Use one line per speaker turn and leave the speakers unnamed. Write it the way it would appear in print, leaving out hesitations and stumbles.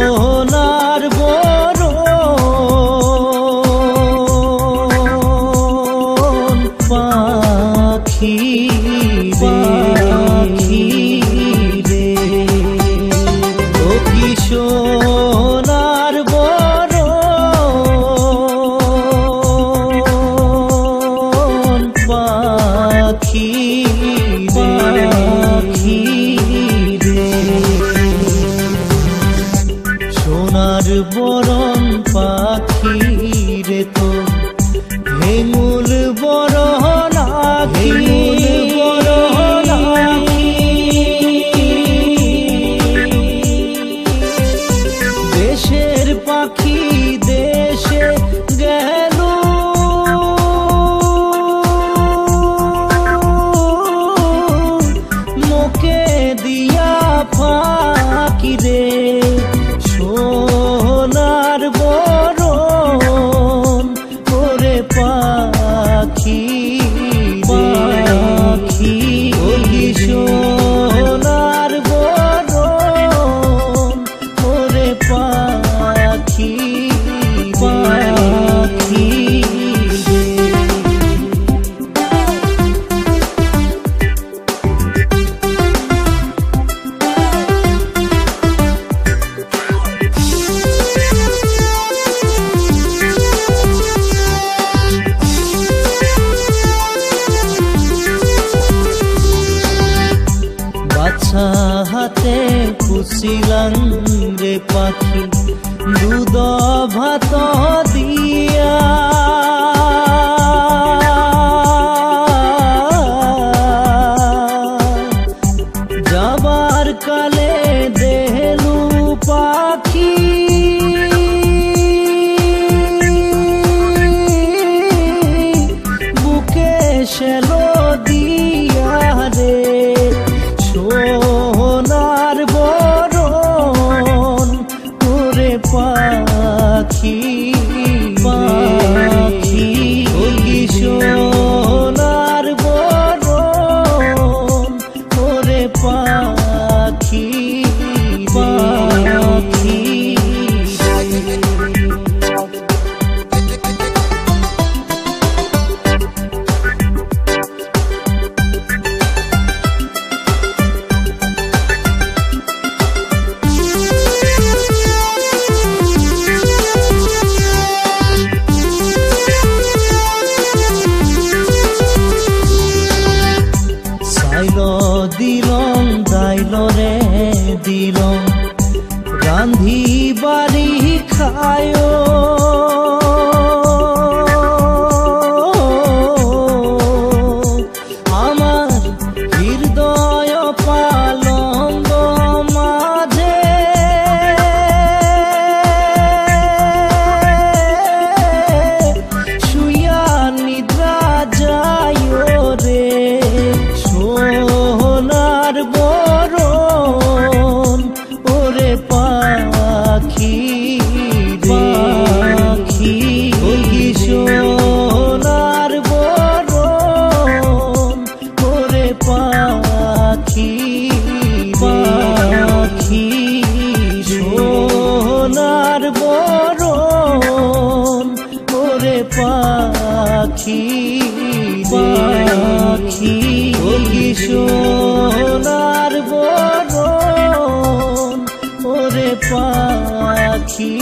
সোনার বরণ পাখি রে ও কি সোনার বরণ পাখি সোনার বরণ পাখি রে তো হেমুল বরণ দেশের পাখি দেশে গেল মুখে দিয়া ফাঁকি রে সোনার বরণ ওরে পাখি ওই সোনার বরণ ওরে পাখি বাছা হাতে পুষিলাম রে পাখি দুধ ভাত দিয়া যাবার কালে দেহলু পাখি বুকে সেলো দিয়া রে সোনার বরণ ওরে পাখি ওই সোনার বরণ ওরে পাখি দিলম দাইল রে দিলম রান্ধি বাড়ি খায় আমার হৃদয় পালঙ্গ মাঝে শুয়া নিদ্রা যায় রে সোনার বরণ ওরে পাখি ওই সোনার বরণ ওরে পাখি সোনার বরণ ওরে পাখি ওই সোনার বরণ ওরে পাখি।